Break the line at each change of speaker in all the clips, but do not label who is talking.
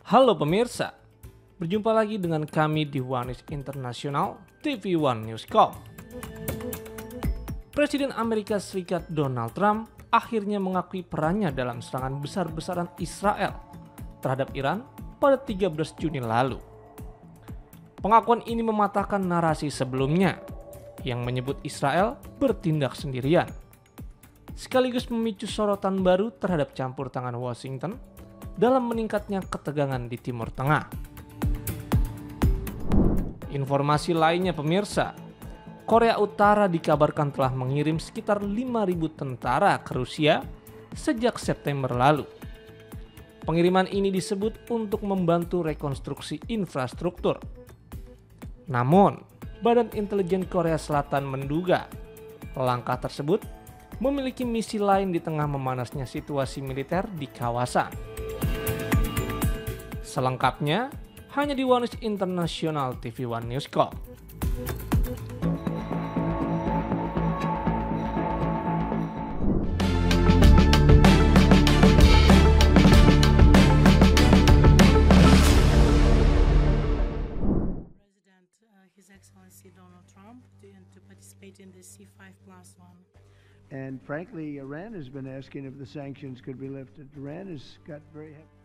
Halo pemirsa, berjumpa lagi dengan kami di One News International TV One Newscom. Presiden Amerika Serikat Donald Trump akhirnya mengakui perannya dalam serangan besar-besaran Israel terhadap Iran pada 13 Juni lalu. Pengakuan ini mematahkan narasi sebelumnya yang menyebut Israel bertindak sendirian, sekaligus memicu sorotan baru terhadap campur tangan Washington dalam meningkatnya ketegangan di Timur Tengah. Informasi lainnya pemirsa, Korea Utara dikabarkan telah mengirim sekitar 5.000 tentara ke Rusia sejak September lalu. Pengiriman ini disebut untuk membantu rekonstruksi infrastruktur. Namun, Badan Intelijen Korea Selatan menduga langkah tersebut memiliki misi lain di tengah memanasnya situasi militer di kawasan. Selengkapnya hanya di One News International TV One Newscom.
His Excellency Donald Trump to participate in the C5+1.
And frankly, Iran has been asking if the sanctions could be lifted. Iran has got very heavy.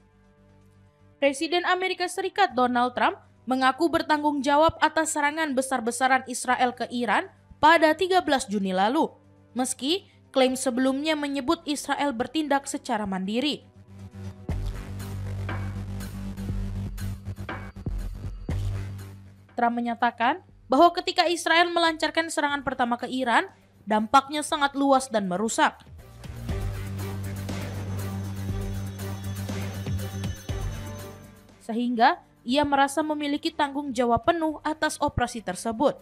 Presiden Amerika Serikat Donald Trump mengaku bertanggung jawab atas serangan besar-besaran Israel ke Iran pada 13 Juni lalu, meski klaim sebelumnya menyebut Israel bertindak secara mandiri. Trump menyatakan bahwa ketika Israel melancarkan serangan pertama ke Iran, dampaknya sangat luas dan merusak. Sehingga ia merasa memiliki tanggung jawab penuh atas operasi tersebut.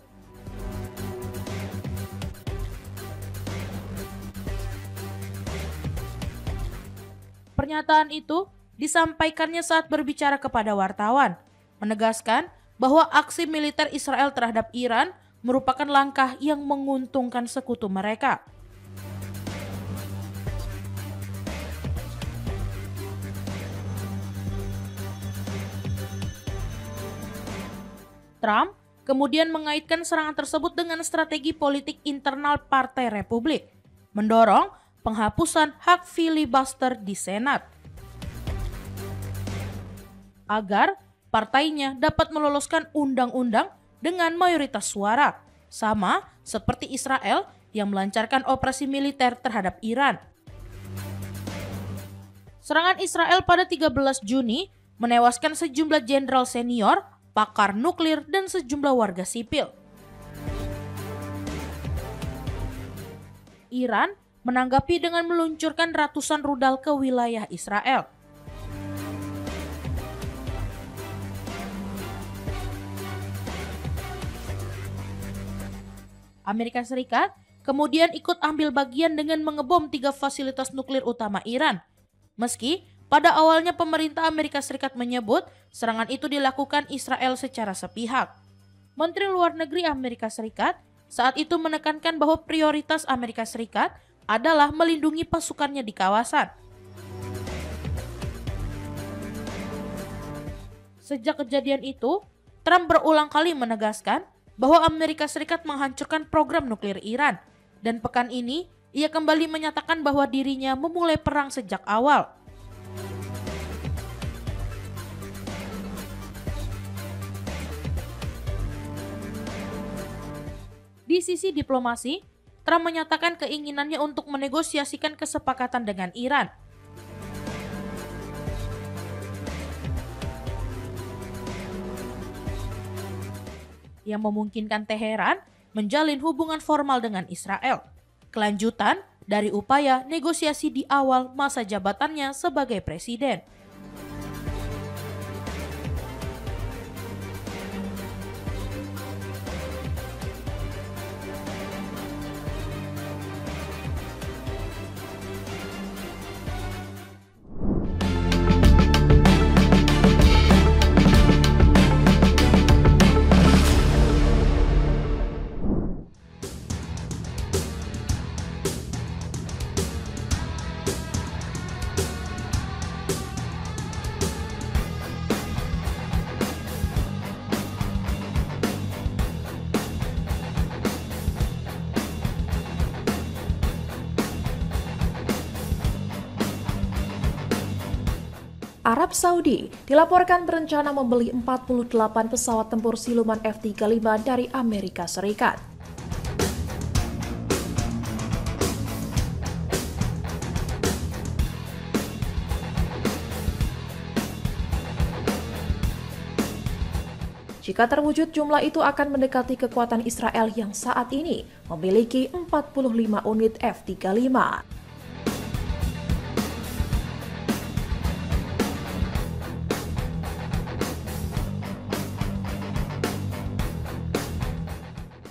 Pernyataan itu disampaikannya saat berbicara kepada wartawan, menegaskan bahwa aksi militer Israel terhadap Iran merupakan langkah yang menguntungkan sekutu mereka. Trump kemudian mengaitkan serangan tersebut dengan strategi politik internal Partai Republik, mendorong penghapusan hak filibuster di Senat agar partainya dapat meloloskan undang-undang dengan mayoritas suara, sama seperti Israel yang melancarkan operasi militer terhadap Iran. Serangan Israel pada 13 Juni menewaskan sejumlah jenderal senior, pakar nuklir, dan sejumlah warga sipil. Iran menanggapi dengan meluncurkan ratusan rudal ke wilayah Israel. Amerika Serikat kemudian ikut ambil bagian dengan mengebom 3 fasilitas nuklir utama Iran. Meski pada awalnya pemerintah Amerika Serikat menyebut serangan itu dilakukan Israel secara sepihak. Menteri Luar Negeri Amerika Serikat saat itu menekankan bahwa prioritas Amerika Serikat adalah melindungi pasukannya di kawasan. Sejak kejadian itu, Trump berulang kali menegaskan bahwa Amerika Serikat menghancurkan program nuklir Iran, dan pekan ini ia kembali menyatakan bahwa dirinya memulai perang sejak awal. Di sisi diplomasi, Trump menyatakan keinginannya untuk menegosiasikan kesepakatan dengan Iran. Yang memungkinkan Teheran menjalin hubungan formal dengan Israel. Kelanjutan dari upaya negosiasi di awal masa jabatannya sebagai presiden.
Arab Saudi dilaporkan berencana membeli 48 pesawat tempur siluman F-35 dari Amerika Serikat. Jika terwujud, jumlah itu akan mendekati kekuatan Israel yang saat ini memiliki 45 unit F-35.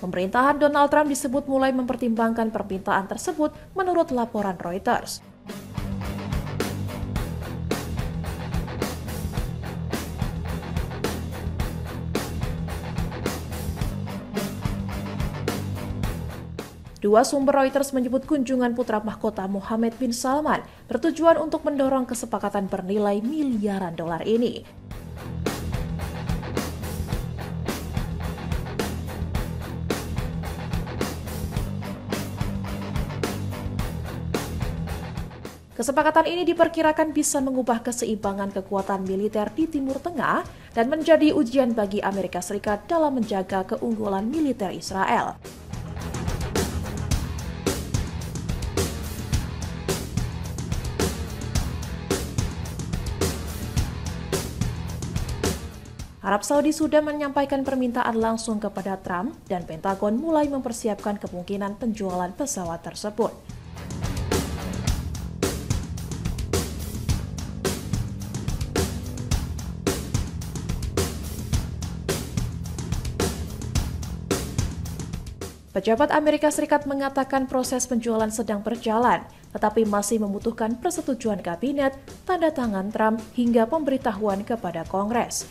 Pemerintahan Donald Trump disebut mulai mempertimbangkan permintaan tersebut menurut laporan Reuters. Dua sumber Reuters menyebut kunjungan putra mahkota Mohammed bin Salman bertujuan untuk mendorong kesepakatan bernilai miliaran dolar ini. Kesepakatan ini diperkirakan bisa mengubah keseimbangan kekuatan militer di Timur Tengah dan menjadi ujian bagi Amerika Serikat dalam menjaga keunggulan militer Israel. Arab Saudi sudah menyampaikan permintaan langsung kepada Trump dan Pentagon mulai mempersiapkan kemungkinan penjualan pesawat tersebut. Pejabat Amerika Serikat mengatakan proses penjualan sedang berjalan, tetapi masih membutuhkan persetujuan kabinet, tanda tangan Trump, hingga pemberitahuan kepada Kongres.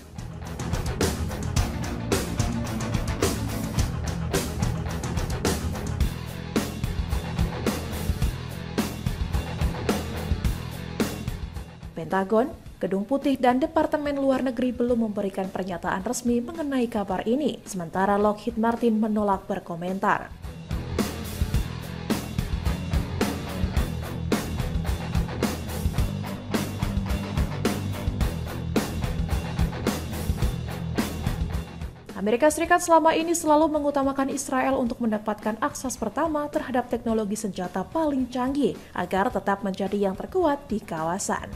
Pentagon, Gedung Putih, dan Departemen Luar Negeri belum memberikan pernyataan resmi mengenai kabar ini, sementara Lockheed Martin menolak berkomentar. Amerika Serikat selama ini selalu mengutamakan Israel untuk mendapatkan akses pertama terhadap teknologi senjata paling canggih agar tetap menjadi yang terkuat di kawasan.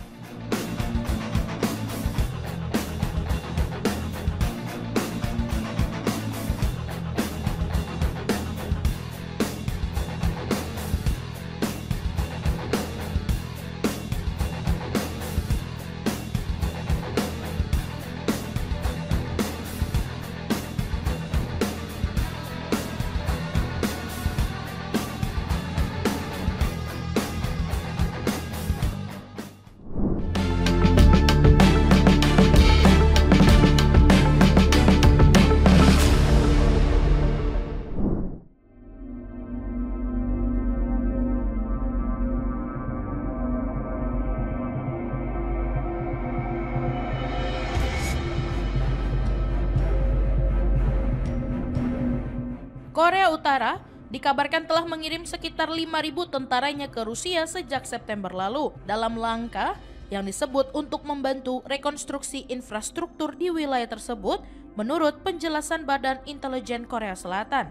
Korea Utara dikabarkan telah mengirim sekitar 5.000 tentaranya ke Rusia sejak September lalu dalam langkah yang disebut untuk membantu rekonstruksi infrastruktur di wilayah tersebut menurut penjelasan Badan Intelijen Korea Selatan.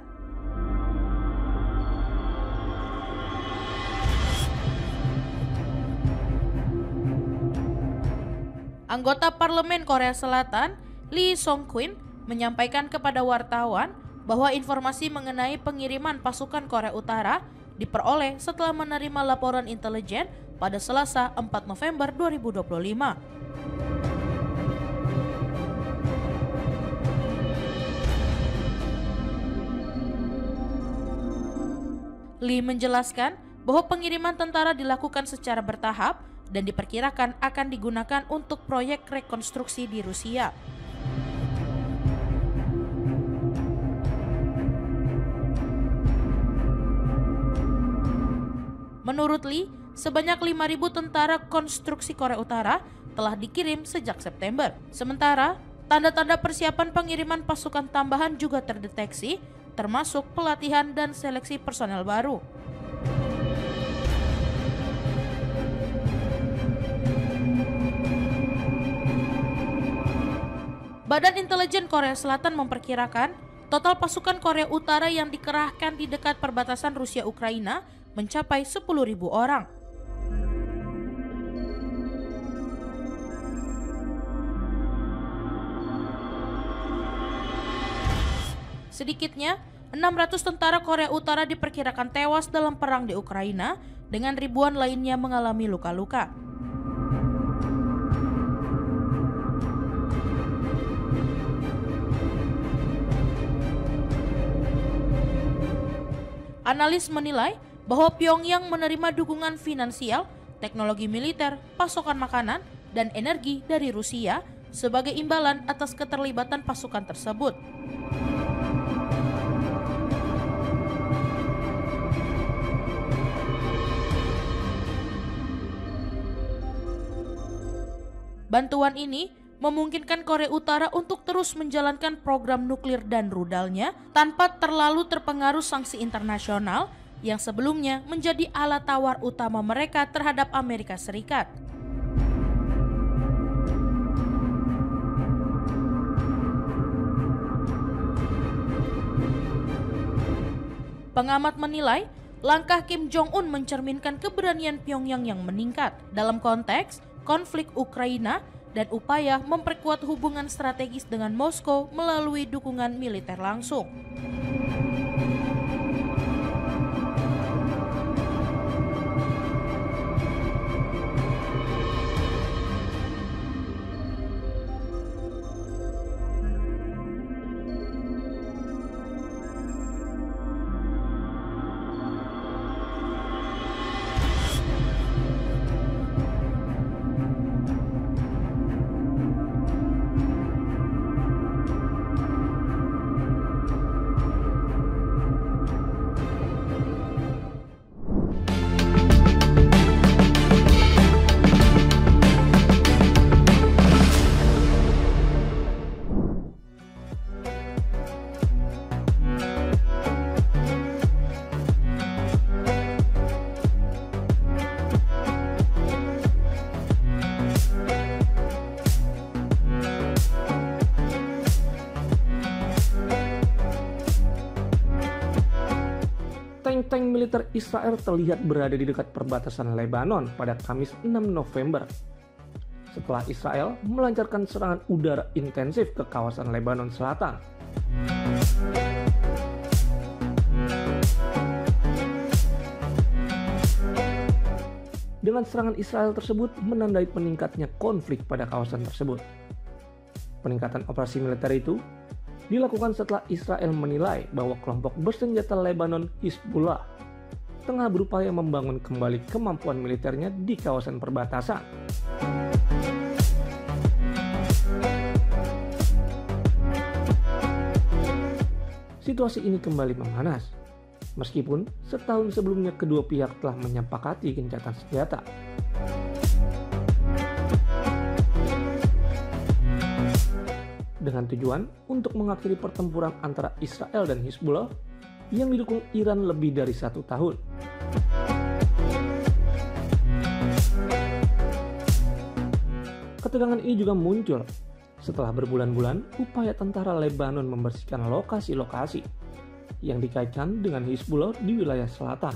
Anggota Parlemen Korea Selatan, Lee Song-kwin, menyampaikan kepada wartawan bahwa informasi mengenai pengiriman pasukan Korea Utara diperoleh setelah menerima laporan intelijen pada Selasa 4 November 2025. Lee menjelaskan bahwa pengiriman tentara dilakukan secara bertahap dan diperkirakan akan digunakan untuk proyek rekonstruksi di Rusia. Menurut Lee, sebanyak 5.000 tentara konstruksi Korea Utara telah dikirim sejak September. Sementara, tanda-tanda persiapan pengiriman pasukan tambahan juga terdeteksi, termasuk pelatihan dan seleksi personel baru. Badan Intelijen Korea Selatan memperkirakan total pasukan Korea Utara yang dikerahkan di dekat perbatasan Rusia-Ukraina mencapai 10.000 orang. Sedikitnya, 600 tentara Korea Utara diperkirakan tewas dalam perang di Ukraina, dengan ribuan lainnya mengalami luka-luka. Analis menilai bahwa Pyongyang menerima dukungan finansial, teknologi militer, pasokan makanan, dan energi dari Rusia sebagai imbalan atas keterlibatan pasukan tersebut. Bantuan ini memungkinkan Korea Utara untuk terus menjalankan program nuklir dan rudalnya tanpa terlalu terpengaruh sanksi internasional yang sebelumnya menjadi alat tawar utama mereka terhadap Amerika Serikat. Pengamat menilai, langkah Kim Jong-un mencerminkan keberanian Pyongyang yang meningkat dalam konteks konflik Ukraina dan upaya memperkuat hubungan strategis dengan Moskow melalui dukungan militer langsung.
Tank-tank militer Israel terlihat berada di dekat perbatasan Lebanon pada Kamis 6 November. Setelah Israel melancarkan serangan udara intensif ke kawasan Lebanon Selatan. Dengan serangan Israel tersebut menandai peningkatnya konflik pada kawasan tersebut. Peningkatan operasi militer itu dilakukan setelah Israel menilai bahwa kelompok bersenjata Lebanon Hizbullah tengah berupaya membangun kembali kemampuan militernya di kawasan perbatasan. Situasi ini kembali memanas, meskipun setahun sebelumnya kedua pihak telah menyepakati gencatan senjata. Dengan tujuan untuk mengakhiri pertempuran antara Israel dan Hizbullah yang didukung Iran lebih dari 1 tahun. Ketegangan ini juga muncul setelah berbulan-bulan upaya tentara Lebanon membersihkan lokasi-lokasi yang dikaitkan dengan Hizbullah di wilayah selatan.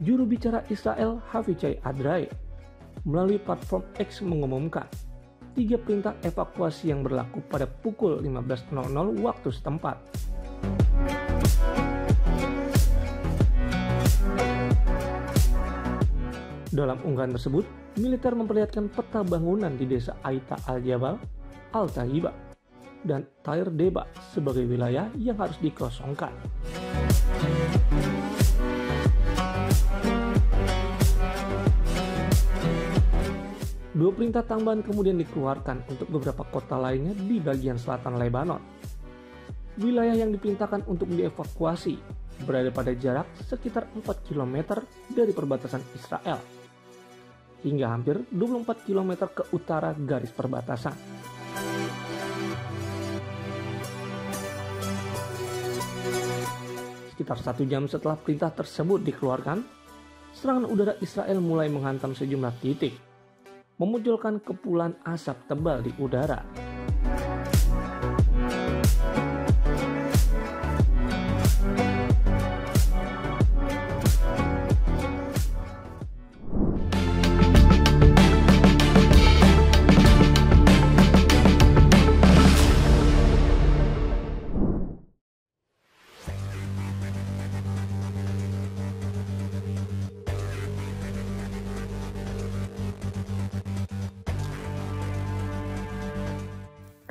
Juru bicara Israel Avichai Adrai melalui platform X mengumumkan 3 perintah evakuasi yang berlaku pada pukul 15.00 waktu setempat. Dalam unggahan tersebut, militer memperlihatkan peta bangunan di desa Aita Al-Jabal, Al-Tahiba, dan Tair Deba sebagai wilayah yang harus dikosongkan. Dua perintah tambahan kemudian dikeluarkan untuk beberapa kota lainnya di bagian selatan Lebanon. Wilayah yang diperintahkan untuk dievakuasi berada pada jarak sekitar 4 km dari perbatasan Israel, hingga hampir 24 km ke utara garis perbatasan. Sekitar 1 jam setelah perintah tersebut dikeluarkan, serangan udara Israel mulai menghantam sejumlah titik, memunculkan kepulan asap tebal di udara.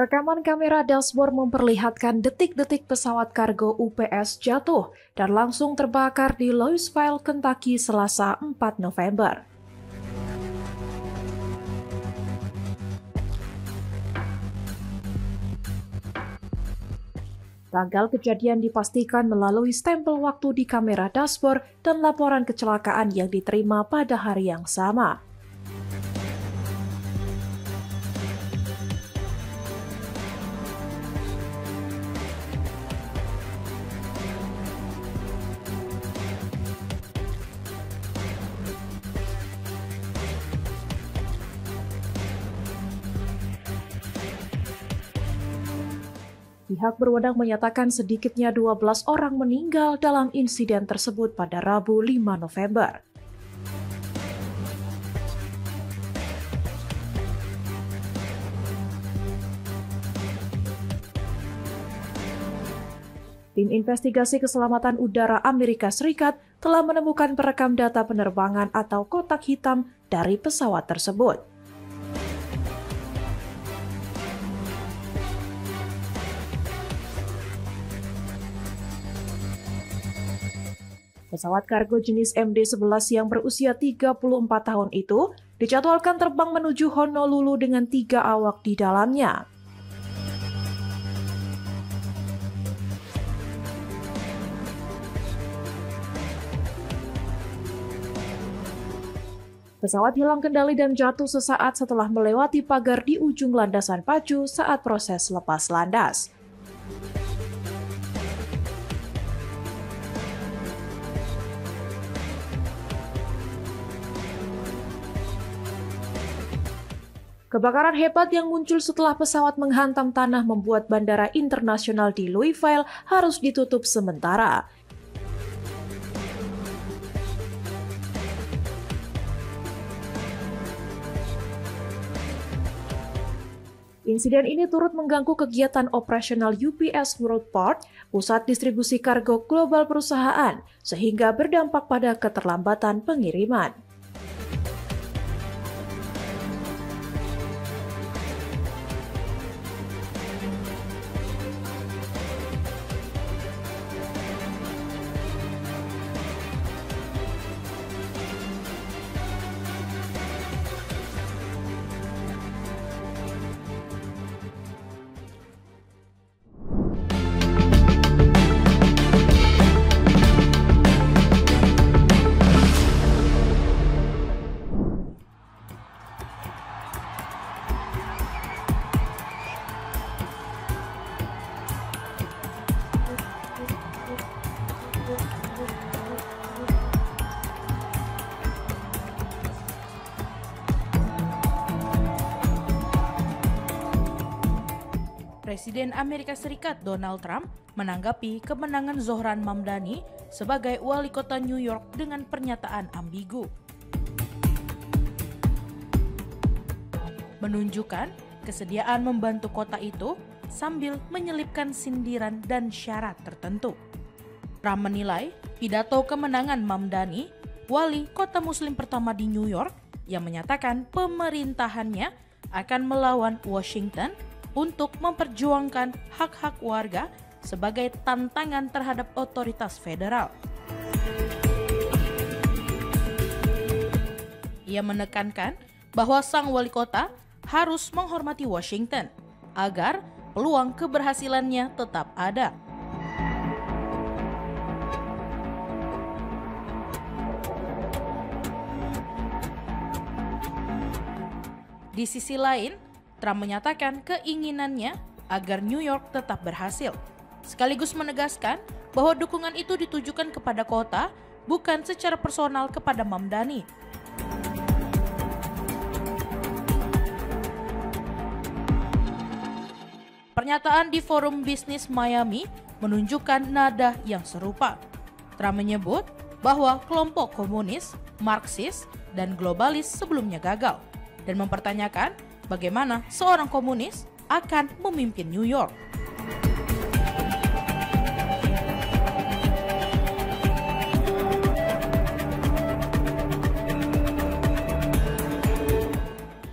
Rekaman kamera dashboard memperlihatkan detik-detik pesawat kargo UPS jatuh dan langsung terbakar di Louisville, Kentucky, Selasa 4 November. Tanggal kejadian dipastikan melalui stempel waktu di kamera dashboard dan laporan kecelakaan yang diterima pada hari yang sama. Pihak berwenang menyatakan sedikitnya 12 orang meninggal dalam insiden tersebut pada Rabu 5 November. Tim investigasi keselamatan udara Amerika Serikat telah menemukan perekam data penerbangan atau kotak hitam dari pesawat tersebut. Pesawat kargo jenis MD-11 yang berusia 34 tahun itu dijadwalkan terbang menuju Honolulu dengan 3 awak di dalamnya. Pesawat hilang kendali dan jatuh sesaat setelah melewati pagar di ujung landasan pacu saat proses lepas landas. Kebakaran hebat yang muncul setelah pesawat menghantam tanah membuat bandara internasional di Louisville harus ditutup sementara. Insiden ini turut mengganggu kegiatan operasional UPS Worldport, pusat distribusi kargo global perusahaan, sehingga berdampak pada keterlambatan pengiriman.
Presiden Amerika Serikat Donald Trump menanggapi kemenangan Zohran Mamdani sebagai wali kota New York dengan pernyataan ambigu. Menunjukkan kesediaan membantu kota itu sambil menyelipkan sindiran dan syarat tertentu. Trump menilai pidato kemenangan Mamdani, wali kota muslim pertama di New York, yang menyatakan pemerintahannya akan melawan Washington untuk memperjuangkan hak-hak warga sebagai tantangan terhadap otoritas federal. Ia menekankan bahwa sang wali kota harus menghormati Washington agar peluang keberhasilannya tetap ada. Di sisi lain, Trump menyatakan keinginannya agar New York tetap berhasil, sekaligus menegaskan bahwa dukungan itu ditujukan kepada kota, bukan secara personal kepada Mamdani. Pernyataan di Forum Bisnis Miami menunjukkan nada yang serupa. Trump menyebut bahwa kelompok komunis, Marxis, dan globalis sebelumnya gagal dan mempertanyakan bagaimana seorang komunis akan memimpin New York.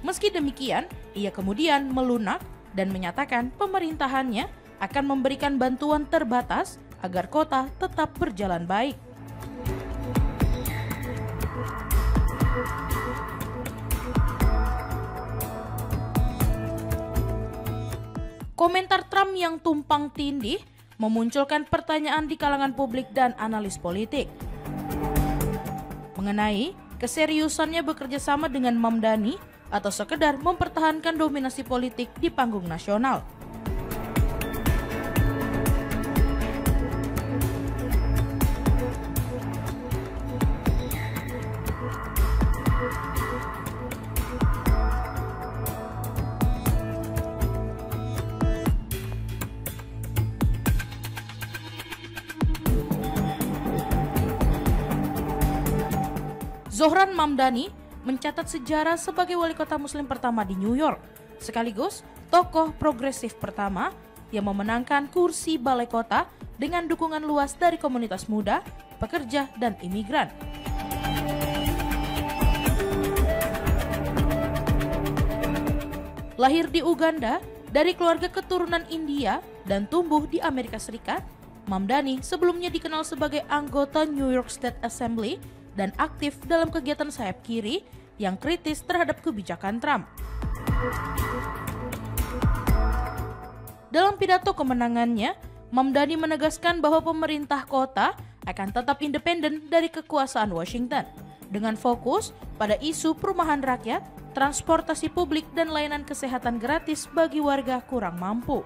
Meski demikian, ia kemudian melunak dan menyatakan pemerintahannya akan memberikan bantuan terbatas agar kota tetap berjalan baik. Komentar Trump yang tumpang tindih memunculkan pertanyaan di kalangan publik dan analis politik mengenai keseriusannya bekerja sama dengan Mamdani atau sekedar mempertahankan dominasi politik di panggung nasional. Zohran Mamdani mencatat sejarah sebagai wali kota muslim pertama di New York, sekaligus tokoh progresif pertama yang memenangkan kursi balai kota dengan dukungan luas dari komunitas muda, pekerja, dan imigran. Lahir di Uganda dari keluarga keturunan India dan tumbuh di Amerika Serikat, Mamdani sebelumnya dikenal sebagai anggota New York State Assembly dan aktif dalam kegiatan sayap kiri yang kritis terhadap kebijakan Trump. Dalam pidato kemenangannya, Mamdani menegaskan bahwa pemerintah kota akan tetap independen dari kekuasaan Washington dengan fokus pada isu perumahan rakyat, transportasi publik, dan layanan kesehatan gratis bagi warga kurang mampu.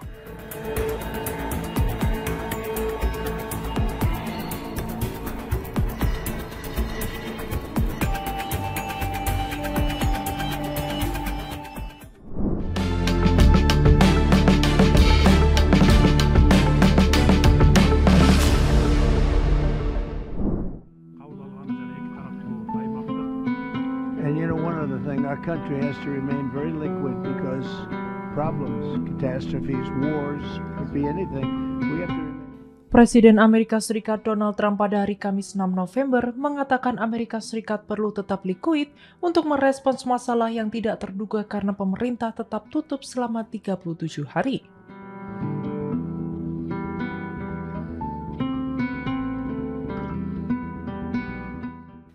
And you know, one other thing, our country has to remain very liquid because problems, catastrophes, wars, could be anything. We have to remain.
Presiden Amerika Serikat Donald Trump pada hari Kamis 6 November mengatakan Amerika Serikat perlu tetap liquid untuk merespons masalah yang tidak terduga karena pemerintah tetap tutup selama 37 hari.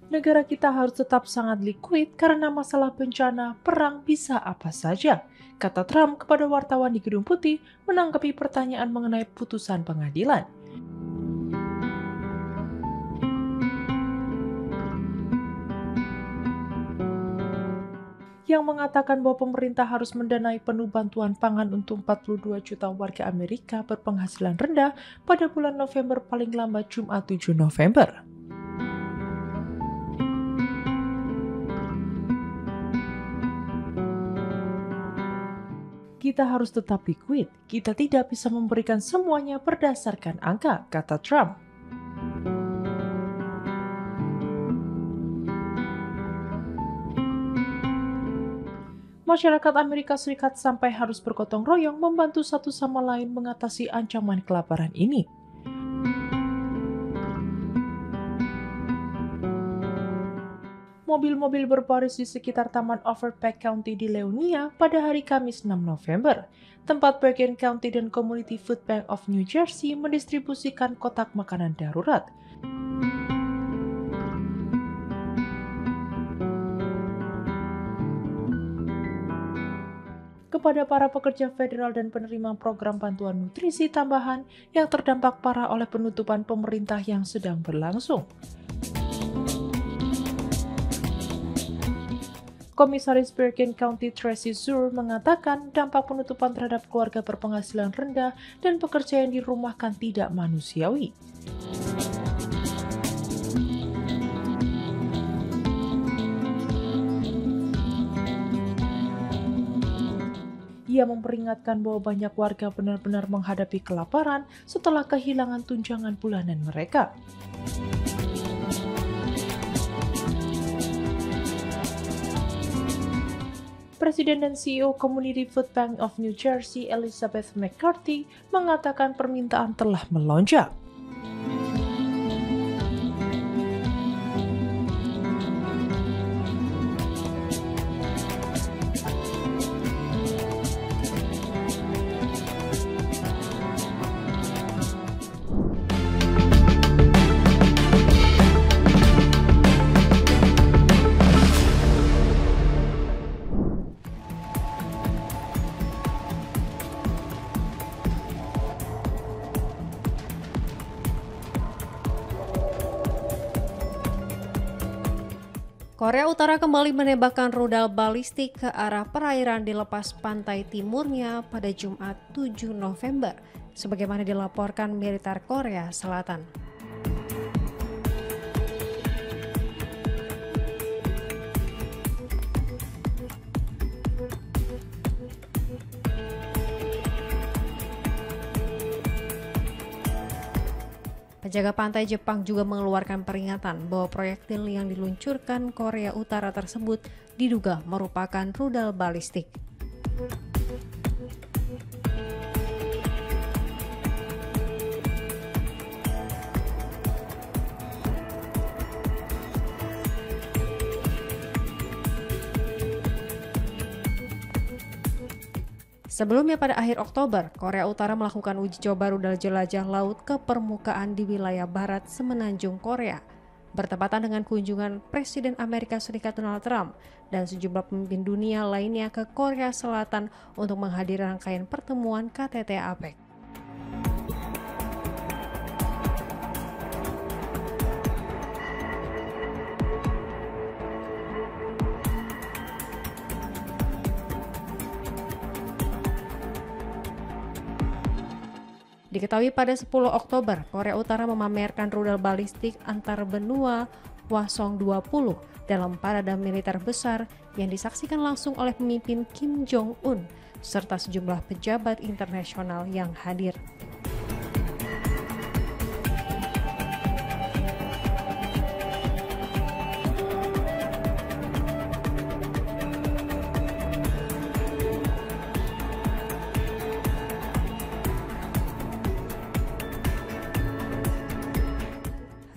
Negara kita harus tetap sangat liquid karena masalah bencana, perang, bisa apa saja, kata Trump kepada wartawan di Gedung Putih menanggapi pertanyaan mengenai putusan pengadilan. Yang mengatakan bahwa pemerintah harus mendanai penuh bantuan pangan untuk 42 juta warga Amerika berpenghasilan rendah pada bulan November paling lambat Jumat 7 November. Kita harus tetap liquid, kita tidak bisa memberikan semuanya berdasarkan angka, kata Trump. Masyarakat Amerika Serikat sampai harus bergotong royong membantu satu sama lain mengatasi ancaman kelaparan ini. Mobil-mobil berbaris di sekitar Taman Overpack County di Leonia pada hari Kamis 6 November. Tempat Bergen County dan Community Food Bank of New Jersey mendistribusikan kotak makanan darurat. Kepada para pekerja federal dan penerima program bantuan nutrisi tambahan yang terdampak parah oleh penutupan pemerintah yang sedang berlangsung. Komisaris Bergen County Tracy Zur mengatakan dampak penutupan terhadap keluarga berpenghasilan rendah dan pekerja yang dirumahkan tidak manusiawi. Ia memperingatkan bahwa banyak warga benar-benar menghadapi kelaparan setelah kehilangan tunjangan bulanan mereka. Presiden dan CEO Community Food Bank of New Jersey, Elizabeth McCarthy, mengatakan permintaan telah melonjak.
Korea Utara kembali menembakkan rudal balistik ke arah perairan di lepas pantai timurnya pada Jumat 7 November, sebagaimana dilaporkan militer Korea Selatan. Penjaga pantai Jepang juga mengeluarkan peringatan bahwa proyektil yang diluncurkan Korea Utara tersebut diduga merupakan rudal balistik. Sebelumnya pada akhir Oktober, Korea Utara melakukan uji coba rudal jelajah laut ke permukaan di wilayah barat semenanjung Korea, bertepatan dengan kunjungan Presiden Amerika Serikat Donald Trump dan sejumlah pemimpin dunia lainnya ke Korea Selatan untuk menghadiri rangkaian pertemuan KTT APEC. Diketahui pada 10 Oktober, Korea Utara memamerkan rudal balistik antar benua Hwasong-20 dalam parade militer besar yang disaksikan langsung oleh pemimpin Kim Jong-un serta sejumlah pejabat internasional yang hadir.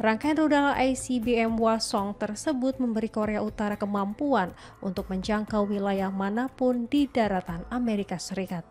Rangkaian rudal ICBM Hwasong tersebut memberi Korea Utara kemampuan untuk menjangkau wilayah manapun di daratan Amerika Serikat.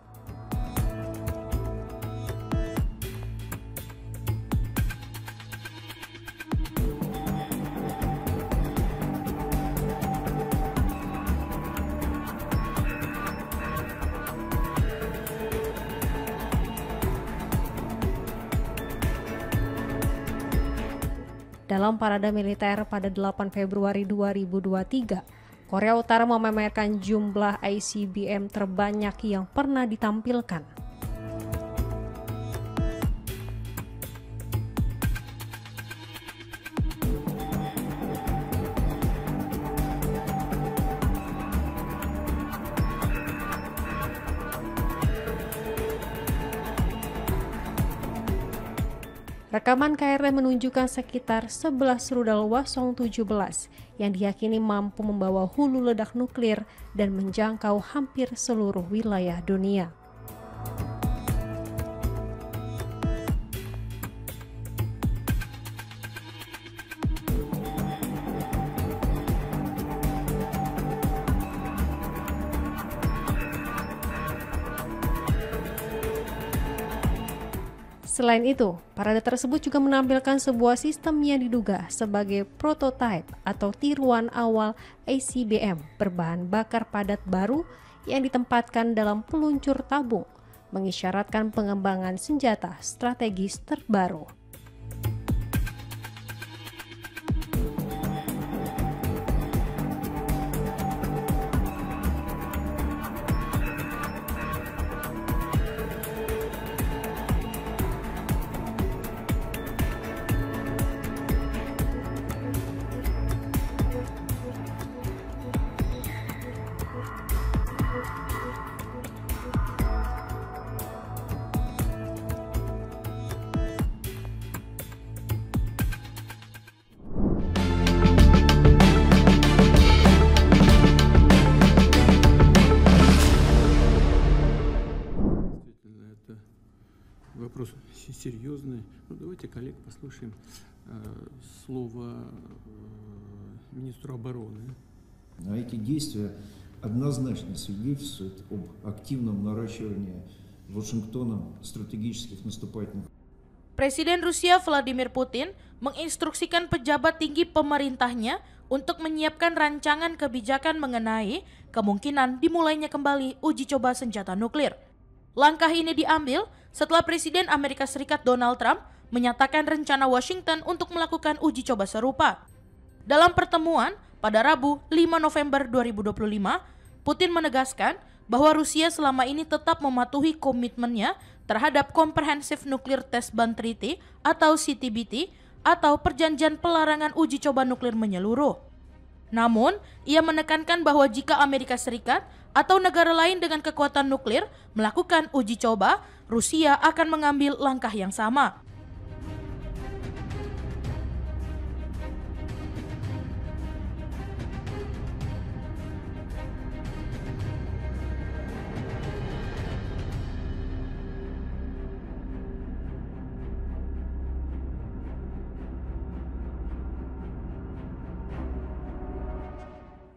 Dalam parade militer pada 8 Februari 2023, Korea Utara memamerkan jumlah ICBM terbanyak yang pernah ditampilkan. Rekaman KRT menunjukkan sekitar 11 rudal Hwasong-17 yang diyakini mampu membawa hulu ledak nuklir dan menjangkau hampir seluruh wilayah dunia. Selain itu, parade tersebut juga menampilkan sebuah sistem yang diduga sebagai prototipe atau tiruan awal ICBM berbahan bakar padat baru yang ditempatkan dalam peluncur tabung, mengisyaratkan pengembangan senjata strategis terbaru.
серьезные. Ну, давайте, коллег, послушаем слово министру обороны.
Эти действия однозначно свидетельствуют об активном наращивании Вашингтоном стратегических наступательных.
Presiden Rusia Vladimir Putin menginstruksikan pejabat tinggi pemerintahnya untuk menyiapkan rancangan kebijakan mengenai kemungkinan dimulainya kembali uji coba senjata nuklir. Langkah ini diambil setelah Presiden Amerika Serikat Donald Trump menyatakan rencana Washington untuk melakukan uji coba serupa. Dalam pertemuan pada Rabu 5 November 2025, Putin menegaskan bahwa Rusia selama ini tetap mematuhi komitmennya terhadap Comprehensive Nuclear Test Ban Treaty atau CTBT atau perjanjian pelarangan uji coba nuklir menyeluruh. Namun, ia menekankan bahwa jika Amerika Serikat atau negara lain dengan kekuatan nuklir melakukan uji coba, Rusia akan mengambil langkah yang sama.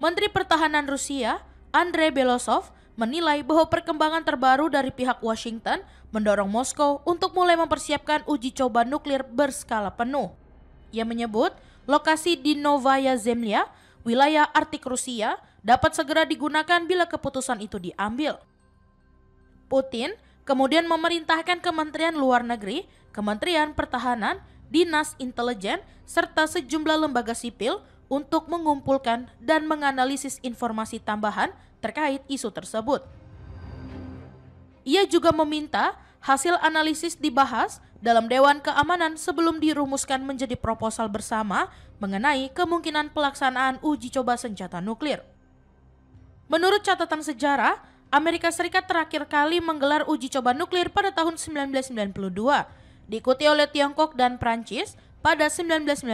Menteri Pertahanan Rusia, Andrei Belosov, menilai bahwa perkembangan terbaru dari pihak Washington mendorong Moskow untuk mulai mempersiapkan uji coba nuklir berskala penuh. Ia menyebut lokasi di Novaya Zemlya, wilayah Arktik Rusia, dapat segera digunakan bila keputusan itu diambil. Putin kemudian memerintahkan Kementerian Luar Negeri, Kementerian Pertahanan, Dinas Intelijen, serta sejumlah lembaga sipil untuk mengumpulkan dan menganalisis informasi tambahan terkait isu tersebut. Ia juga meminta hasil analisis dibahas dalam Dewan Keamanan sebelum dirumuskan menjadi proposal bersama mengenai kemungkinan pelaksanaan uji coba senjata nuklir. Menurut catatan sejarah, Amerika Serikat terakhir kali menggelar uji coba nuklir pada tahun 1992, diikuti oleh Tiongkok dan Prancis pada 1996,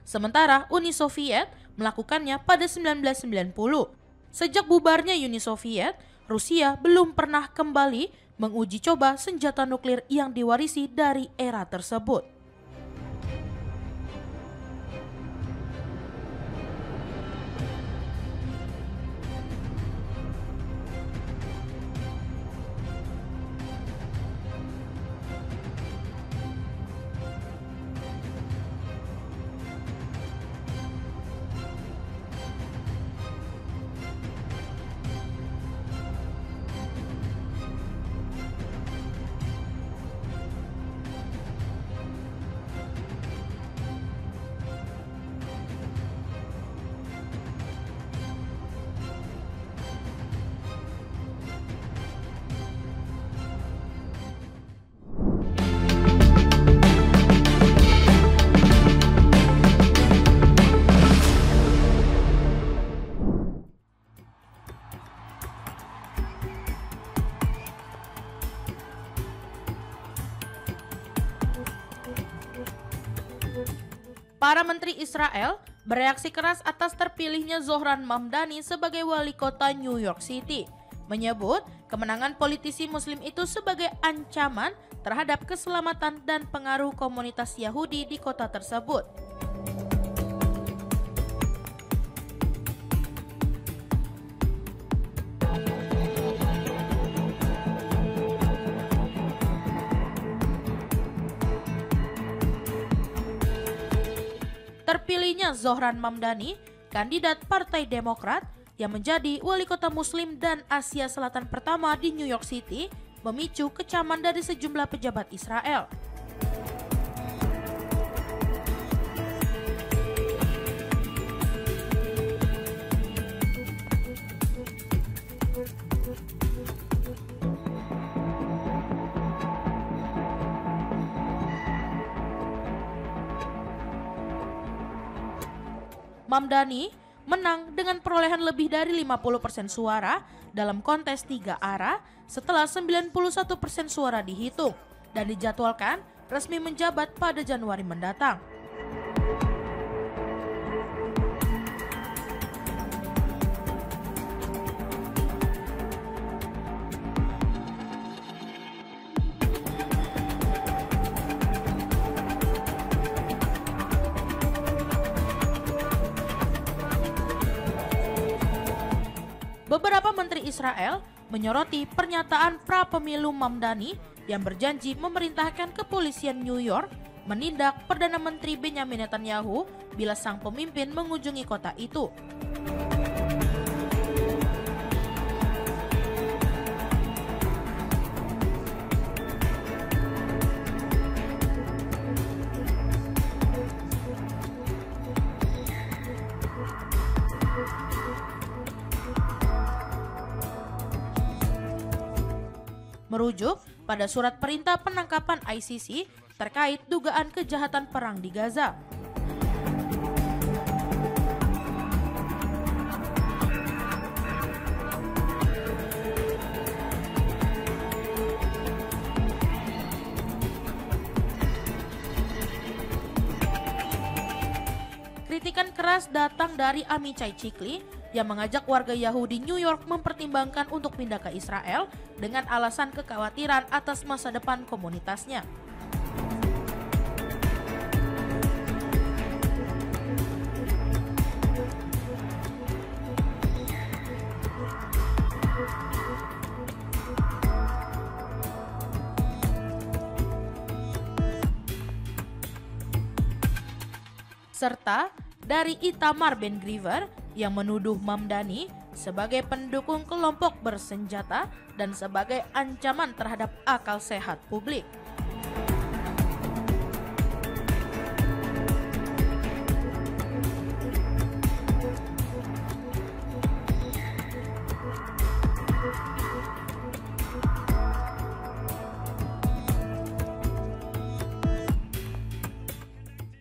sementara Uni Soviet melakukannya pada 1990. Sejak bubarnya Uni Soviet, Rusia belum pernah kembali menguji coba senjata nuklir yang diwarisi dari era tersebut. Para menteri Israel bereaksi keras atas terpilihnya Zohran Mamdani sebagai wali kota New York City, menyebut kemenangan politisi muslim itu sebagai ancaman terhadap keselamatan dan pengaruh komunitas Yahudi di kota tersebut. Terpilihnya Zohran Mamdani, kandidat Partai Demokrat yang menjadi wali kota Muslim dan Asia Selatan pertama di New York City, memicu kecaman dari sejumlah pejabat Israel. Mamdani menang dengan perolehan lebih dari 50% suara dalam kontes 3 arah setelah 91% suara dihitung dan dijadwalkan resmi menjabat pada Januari mendatang. Beberapa menteri Israel menyoroti pernyataan pra-pemilu Mamdani yang berjanji memerintahkan kepolisian New York menindak Perdana Menteri Benjamin Netanyahu bila sang pemimpin mengunjungi kota itu. Merujuk pada surat perintah penangkapan ICC terkait dugaan kejahatan perang di Gaza. Kritikan keras datang dari Amichai Chikli yang mengajak warga Yahudi New York mempertimbangkan untuk pindah ke Israel dengan alasan kekhawatiran atas masa depan komunitasnya. Serta dari Itamar Ben-Gvir yang menuduh Mamdani sebagai pendukung kelompok bersenjata dan sebagai ancaman terhadap akal sehat publik.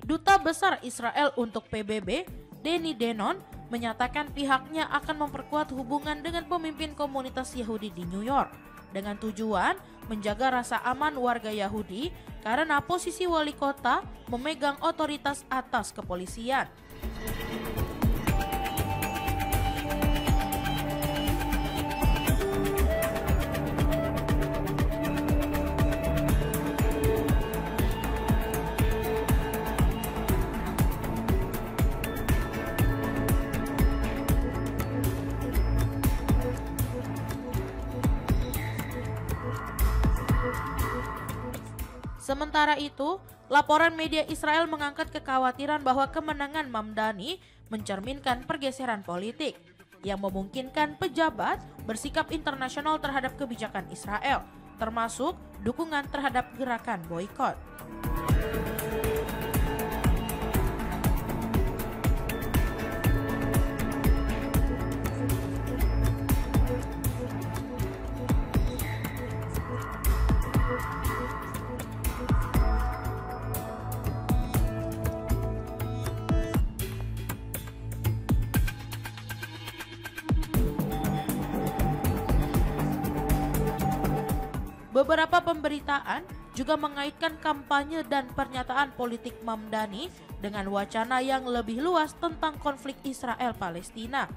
Duta Besar Israel untuk PBB, Danny Danon, menyatakan pihaknya akan memperkuat hubungan dengan pemimpin komunitas Yahudi di New York dengan tujuan menjaga rasa aman warga Yahudi karena posisi wali kota memegang otoritas atas kepolisian. Sementara itu, laporan media Israel mengangkat kekhawatiran bahwa kemenangan Mamdani mencerminkan pergeseran politik yang memungkinkan pejabat bersikap internasional terhadap kebijakan Israel, termasuk dukungan terhadap gerakan boikot. Beberapa pemberitaan juga mengaitkan kampanye dan pernyataan politik Mamdani dengan wacana yang lebih luas tentang konflik Israel-Palestina.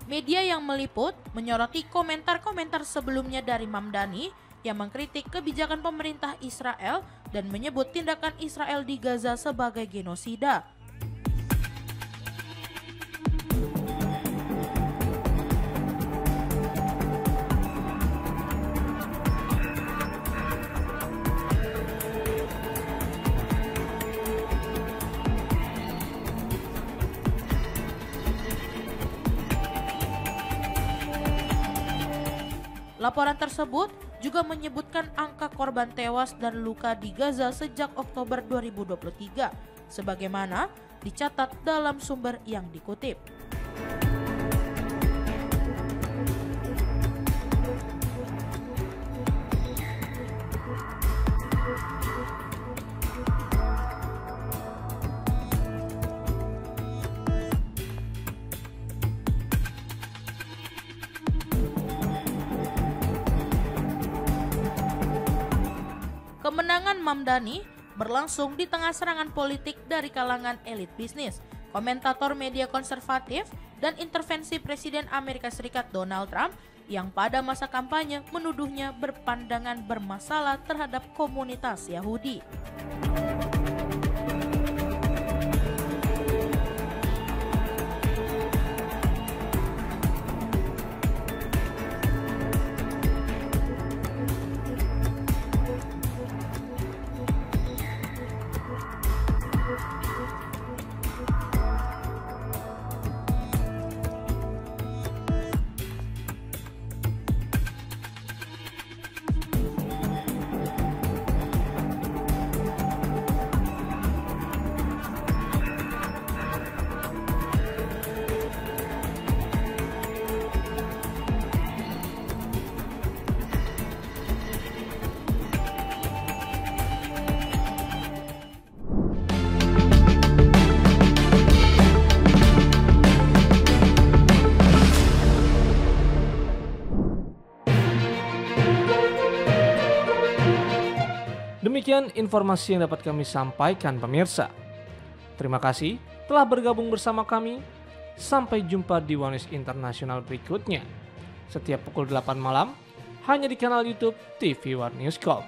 Media yang meliput menyoroti komentar-komentar sebelumnya dari Mamdani yang mengkritik kebijakan pemerintah Israel dan menyebut tindakan Israel di Gaza sebagai genosida. Laporan tersebut juga menyebutkan angka korban tewas dan luka di Gaza sejak Oktober 2023, sebagaimana dicatat dalam sumber yang dikutip. Kemenangan Mamdani berlangsung di tengah serangan politik dari kalangan elit bisnis, komentator media konservatif, dan intervensi Presiden Amerika Serikat Donald Trump yang pada masa kampanye menuduhnya berpandangan bermasalah terhadap komunitas Yahudi.
Demikian informasi yang dapat kami sampaikan pemirsa. Terima kasih telah bergabung bersama kami. Sampai jumpa di One News Internasional berikutnya. Setiap pukul 8 malam hanya di kanal YouTube TV One News Corp.